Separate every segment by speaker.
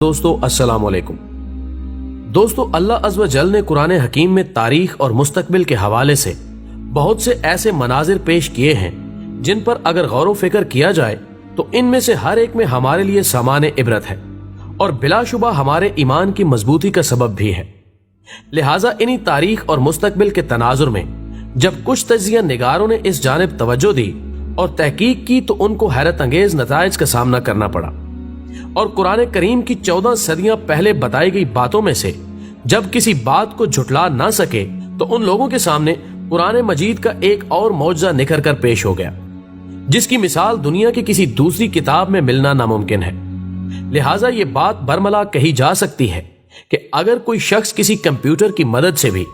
Speaker 1: دوستو السلام علیکم۔ دوستو اللہ عز و جل نے قرآن حکیم میں تاریخ اور مستقبل کے حوالے سے بہت سے ایسے مناظر پیش کیے ہیں جن پر اگر غور و فکر کیا جائے تو ان میں سے ہر ایک میں ہمارے لیے سامان عبرت ہے اور بلا شبہ ہمارے ایمان کی مضبوطی کا سبب بھی ہے۔ لہٰذا انہی تاریخ اور مستقبل کے تناظر میں جب کچھ تجزیہ نگاروں نے اس جانب توجہ دی اور تحقیق کی تو ان کو حیرت انگیز نتائج کا سامنا کرنا پڑا، اور قرآن کریم کی 14 صدیاں پہلے بتائی گئی باتوں میں سے جب کسی بات کو جھٹلا نہ سکے تو ان لوگوں کے سامنے قرآن مجید کا ایک اور معجزہ نکھر کر پیش ہو گیا جس کی مثال دنیا کی کسی دوسری کتاب میں ملنا ناممکن ہے۔ لہٰذا یہ بات برملا کہی جا سکتی ہے کہ اگر کوئی شخص کسی کمپیوٹر کی مدد سے بھی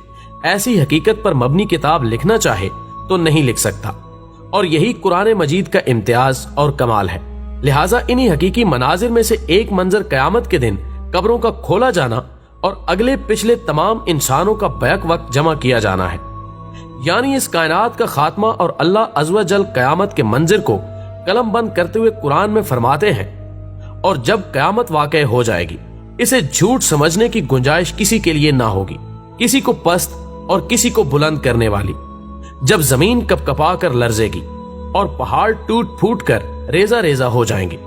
Speaker 1: ایسی حقیقت پر مبنی کتاب لکھنا چاہے تو نہیں لکھ سکتا، اور یہی قرآن مجید کا امتیاز اور کمال ہے۔ لہٰذا انہی حقیقی مناظر میں سے ایک منظر قیامت کے دن قبروں کا کھولا جانا اور اگلے پچھلے تمام انسانوں کا بیک وقت جمع کیا جانا ہے، یعنی اس کائنات کا خاتمہ۔ اور اللہ عز و جل قیامت کے منظر کو قلم بند کرتے ہوئے قرآن میں فرماتے ہیں، اور جب قیامت واقع ہو جائے گی اسے جھوٹ سمجھنے کی گنجائش کسی کے لیے نہ ہوگی، کسی کو پست اور کسی کو بلند کرنے والی۔ جب زمین کپ کپا کر لرزے گی اور پہاڑ ٹوٹ پھوٹ کر ریزہ ریزہ ہو جائیں گے،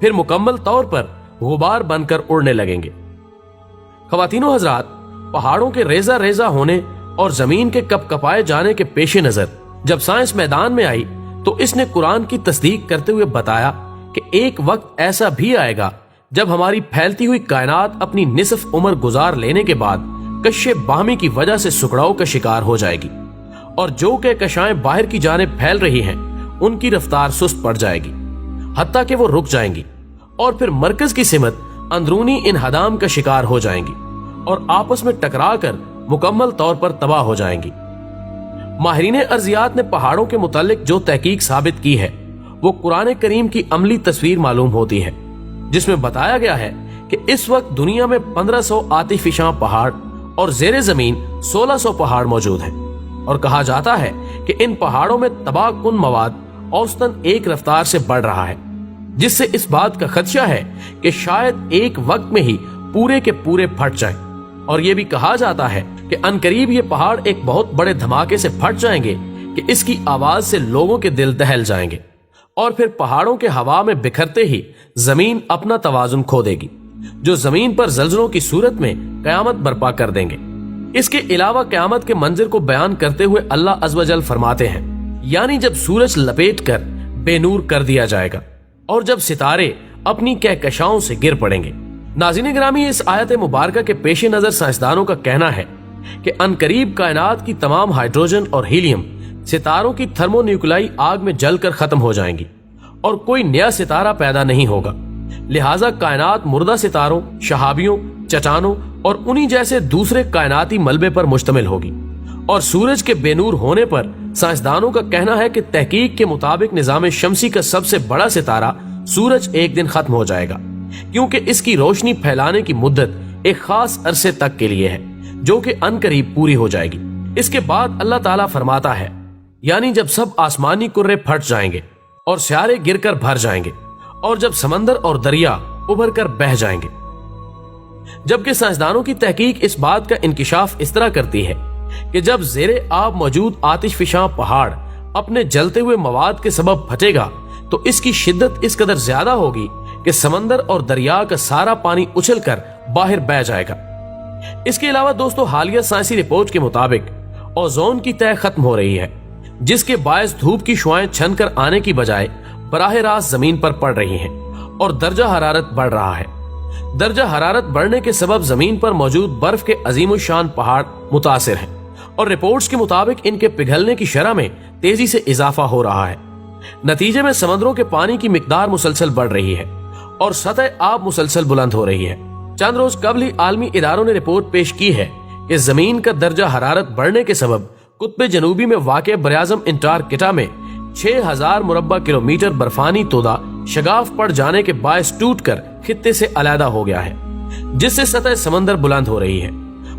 Speaker 1: پھر مکمل طور پر غبار بن کر اڑنے لگیں گے۔ خواتین و حضرات، پہاڑوں کے ریزہ ریزہ ہونے اور زمین کے کپ کپائے جانے کے پیش نظر جب سائنس میدان میں آئی تو اس نے قرآن کی تصدیق کرتے ہوئے بتایا کہ ایک وقت ایسا بھی آئے گا جب ہماری پھیلتی ہوئی کائنات اپنی نصف عمر گزار لینے کے بعد کشش باہمی کی وجہ سے سکڑاؤ کا شکار ہو جائے گی، اور جو کہکشائیں باہر کی جانب پھیل رہی ہیں ان کی رفتار سست پڑ جائے گی حتیٰ کہ وہ رک جائیں گی، اور پھر مرکز کی سمت اندرونی انہدام کا شکار ہو جائیں گی اور آپس میں ٹکرا کر مکمل طور پر تباہ ہو جائیں گی۔ ماہرین ارضیات نے پہاڑوں کے متعلق جو تحقیق ثابت کی ہے وہ قرآن کریم کی عملی تصویر معلوم ہوتی ہے، جس میں بتایا گیا ہے کہ اس وقت دنیا میں 1500 آتش فشاں پہاڑ اور زیر زمین 1600 پہاڑ موجود ہیں، اور کہا جاتا ہے کہ ان پہاڑوں میں تباہ کن مواد اوسطاً ایک رفتار سے بڑھ رہا ہے، جس سے اس بات کا خدشہ ہے کہ شاید ایک وقت میں ہی پورے کے پورے پھٹ جائیں، اور یہ بھی کہا جاتا ہے کہ عنقریب یہ پہاڑ ایک بہت بڑے دھماکے سے پھٹ جائیں گے کہ اس کی آواز سے لوگوں کے دل دہل جائیں گے، اور پھر پہاڑوں کے ہوا میں بکھرتے ہی زمین اپنا توازن کھو دے گی، جو زمین پر زلزلوں کی صورت میں قیامت برپا کر دیں گے۔ اس کے علاوہ قیامت کے منظر کو بیان کرتے ہوئے اللہ عز و جل فرماتے ہیں، یعنی جب سورج لپیٹ کر بے نور کر دیا جائے گا اور جب ستارے اپنی کہکشاؤں سے گر پڑیں گے۔ ناظرین گرامی، اس آیت مبارکہ کے پیش نظر سائنسدانوں کا کہنا ہے کہ عنقریب کائنات کی تمام ہائیڈروجن اور ہیلیم ستاروں کی تھرمو نیوکلائی آگ میں جل کر ختم ہو جائیں گی اور کوئی نیا ستارہ پیدا نہیں ہوگا۔ لہٰذا کائنات مردہ ستاروں، شہابیوں، چٹانوں اور انہی جیسے دوسرے کائناتی ملبے پر مشتمل ہوگی، اور سورج کے بے نور ہونے پر سائنسدانوں کا کہنا ہے کہ تحقیق کے مطابق نظام شمسی کا سب سے بڑا ستارہ سورج ایک دن ختم ہو جائے گا، کیونکہ اس کی روشنی پھیلانے کی مدت ایک خاص عرصے تک کے لیے ہے جو کہ عنقریب پوری ہو جائے گی۔ اس کے بعد اللہ تعالیٰ فرماتا ہے، یعنی جب سب آسمانی کرے پھٹ جائیں گے اور سیارے گر کر بھر جائیں گے، اور جب سمندر اور دریا ابھر کر بہہ جائیں گے۔ جبکہ سائنسدانوں کی تحقیق اس بات کا انکشاف اس طرح کرتی ہے کہ جب زیر آب موجود آتش فشاں پہاڑ اپنے جلتے ہوئے مواد کے سبب پھٹے گا تو اس کی شدت اس قدر زیادہ ہوگی کہ سمندر اور دریا کا سارا پانی اچھل کر باہر بہہ جائے گا۔ اس کے علاوہ دوستو، حالیہ سائنسی رپورٹ کے مطابق اوزون کی تہ ختم ہو رہی ہے، جس کے باعث دھوپ کی شعاعیں چھن کر آنے کی بجائے براہ راست زمین پر پڑ رہی ہیں اور درجہ حرارت بڑھ رہا ہے۔ درجہ حرارت بڑھنے کے سبب زمین پر موجود برف کے عظیم الشان پہاڑ متاثر ہیں، اور رپورٹس کے مطابق ان کے پگھلنے کی شرح میں تیزی سے اضافہ ہو رہا ہے۔ نتیجے میں سمندروں کے پانی کی مقدار مسلسل بڑھ رہی ہے اور سطح آب مسلسل بلند ہو رہی ہے۔ چند روز قبل ہی عالمی اداروں نے رپورٹ پیش کی ہے کہ زمین کا درجہ حرارت بڑھنے کے سبب قطب جنوبی میں واقع براعظم انٹارکٹیکا میں 6000 مربع کلومیٹر برفانی تودہ شگاف پڑ جانے کے باعث ٹوٹ کر خطے سے علیحدہ ہو گیا ہے، جس سے سطح سمندر بلند ہو رہی ہے،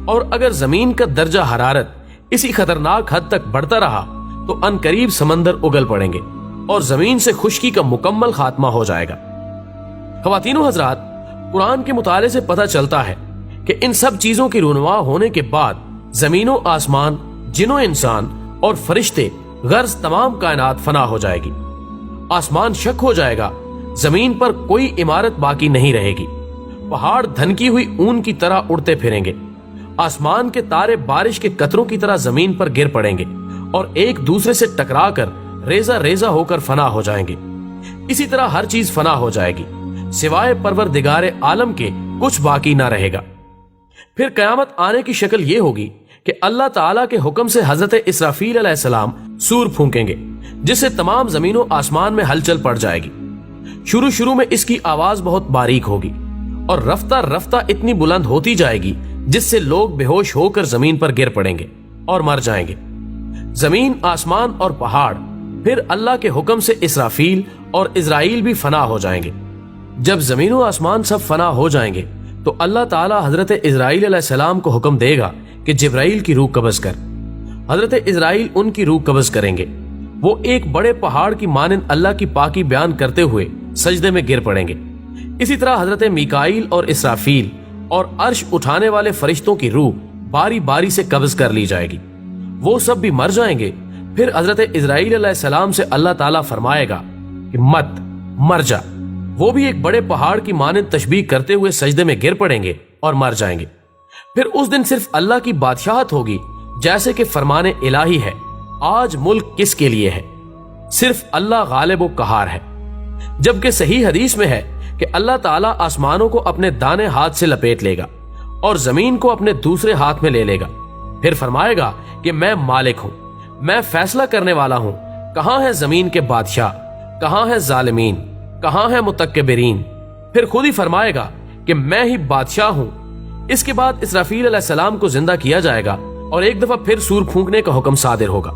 Speaker 1: اور اگر زمین کا درجہ حرارت اسی خطرناک حد تک بڑھتا رہا تو عنقریب سمندر اگل پڑیں گے اور زمین سے خشکی کا مکمل خاتمہ ہو جائے گا۔ خواتین و حضرات، قرآن کے مطالعے سے پتہ چلتا ہے کہ ان سب چیزوں کی رونما ہونے کے بعد زمین و آسمان، جن و انسان اور فرشتے، غرض تمام کائنات فنا ہو جائے گی۔ آسمان شک ہو جائے گا، زمین پر کوئی عمارت باقی نہیں رہے گی، پہاڑ دھنکی ہوئی اون کی طرح اڑتے پھریں گے، آسمان کے تارے بارش کے قطروں کی طرح زمین پر گر پڑیں گے اور ایک دوسرے سے ٹکرا کر ریزہ ریزہ ہو کر فنا ہو جائیں گے۔ اسی طرح ہر چیز فنا ہو جائے گی، سوائے پروردگار عالم کے کچھ باقی نہ رہے گا۔ پھر قیامت آنے کی شکل یہ ہوگی کہ اللہ تعالیٰ کے حکم سے حضرت اسرافیل علیہ السلام سور پھونکیں گے، جس سے تمام زمین و آسمان میں ہلچل پڑ جائے گی۔ شروع میں اس کی آواز بہت باریک ہوگی اور رفتہ رفتہ اتنی بلند ہوتی جائے گی جس سے لوگ بے ہوش ہو کر زمین پر گر پڑیں گے اور مر جائیں گے۔ زمین، آسمان اور پہاڑ پھر اللہ کے حکم سے اسرافیل اور اسرائیل بھی فنا ہو جائیں گے۔ جب زمین و آسمان سب فنا ہو جائیں گے تو اللہ تعالیٰ حضرت اسرائیل علیہ السلام کو حکم دے گا کہ جبرائیل کی روح قبض کر۔ حضرت اسرائیل ان کی روح قبض کریں گے۔ وہ ایک بڑے پہاڑ کی مانند اللہ کی پاکی بیان کرتے ہوئے سجدے میں گر پڑیں گے۔ اسی طرح حضرت میکائیل اور اسرافیل اور عرش اٹھانے والے فرشتوں کی روح باری باری سے قبض کر لی جائے گی، وہ سب بھی مر جائیں گے۔ پھر حضرت اسرائیل علیہ السلام سے اللہ تعالیٰ فرمائے گا کہ مت مر جا۔ وہ بھی ایک بڑے پہاڑ کی مانند تشبیہ کرتے ہوئے سجدے میں گر پڑیں گے اور مر جائیں گے۔ پھر اس دن صرف اللہ کی بادشاہت ہوگی، جیسے کہ فرمان الہی ہے، آج ملک کس کے لیے ہے؟ صرف اللہ غالب و قہار ہے۔ جبکہ صحیح حدیث میں ہے کہ اللہ تعالیٰ آسمانوں کو اپنے دانے ہاتھ سے لپیٹ لے گا اور زمین کو اپنے دوسرے ہاتھ میں لے لے گا، پھر فرمائے گا کہ میں مالک ہوں، میں فیصلہ کرنے والا ہوں، کہاں ہے زمین کے بادشاہ، کہاں ہے ظالمین، کہاں ہے متکبرین؟ پھر خود ہی فرمائے گا کہ میں ہی بادشاہ ہوں۔ اس کے بعد اسرافیل علیہ السلام کو زندہ کیا جائے گا اور ایک دفعہ پھر سور پھونکنے کا حکم صادر ہوگا۔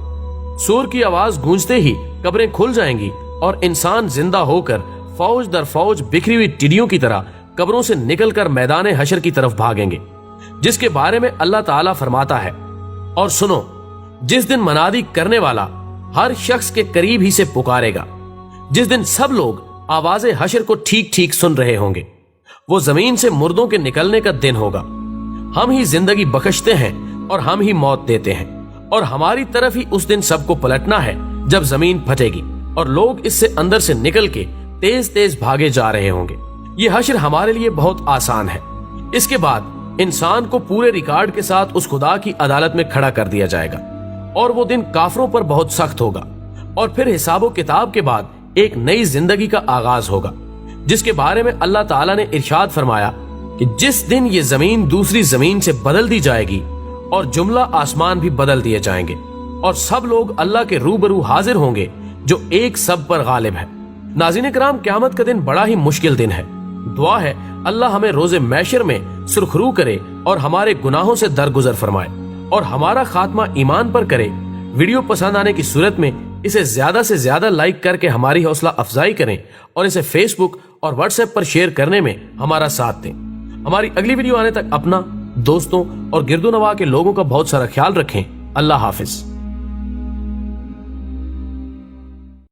Speaker 1: سور کی آواز گونجتے ہی قبریں کھل جائیں گی اور انسان زندہ ہو کر فوج در فوج بکھری ہوئی ٹڈیوں کی طرح قبروں سے نکل کر میدان حشر کی طرف بھاگیں گے، جس کے بارے میں اللہ تعالیٰ فرماتا ہے، اور سنو، جس دن منادی کرنے والا ہر شخص کے قریب ہی سے پکارے گا، جس دن سب لوگ آواز حشر کو ٹھیک ٹھیک سن رہے ہوں گے، وہ زمین سے مردوں کے نکلنے کا دن ہوگا۔ ہم ہی زندگی بخشتے ہیں اور ہم ہی موت دیتے ہیں، اور ہماری طرف ہی اس دن سب کو پلٹنا ہے جب زمین پھٹے گی اور لوگ اس سے اندر سے نکل کے تیز تیز بھاگے جا رہے ہوں گے۔ یہ حشر ہمارے لیے بہت آسان ہے۔ اس کے بعد انسان کو پورے ریکارڈ کے ساتھ اس خدا کی عدالت میں کھڑا کر دیا جائے گا، اور وہ دن کافروں پر بہت سخت ہوگا۔ اور پھر حساب و کتاب کے بعد ایک نئی زندگی کا آغاز ہوگا، جس کے بارے میں اللہ تعالیٰ نے ارشاد فرمایا کہ جس دن یہ زمین دوسری زمین سے بدل دی جائے گی اور جملہ آسمان بھی بدل دیے جائیں گے، اور سب لوگ اللہ کے روبرو حاضر ہوں گے جو ایک سب پر غالب ہے۔ ناظرین کرام، قیامت کا دن بڑا ہی مشکل دن ہے۔ دعا ہے اللہ ہمیں روز محشر میں سرخرو کرے اور ہمارے گناہوں سے درگزر فرمائے اور ہمارا خاتمہ ایمان پر کرے۔ ویڈیو پسند آنے کی صورت میں اسے زیادہ سے زیادہ لائک کر کے ہماری حوصلہ افزائی کریں اور اسے فیس بک اور واٹس ایپ پر شیئر کرنے میں ہمارا ساتھ دیں۔ ہماری اگلی ویڈیو آنے تک اپنا، دوستوں اور گرد و نواح کے لوگوں کا بہت سارا خیال رکھیں۔ اللہ حافظ۔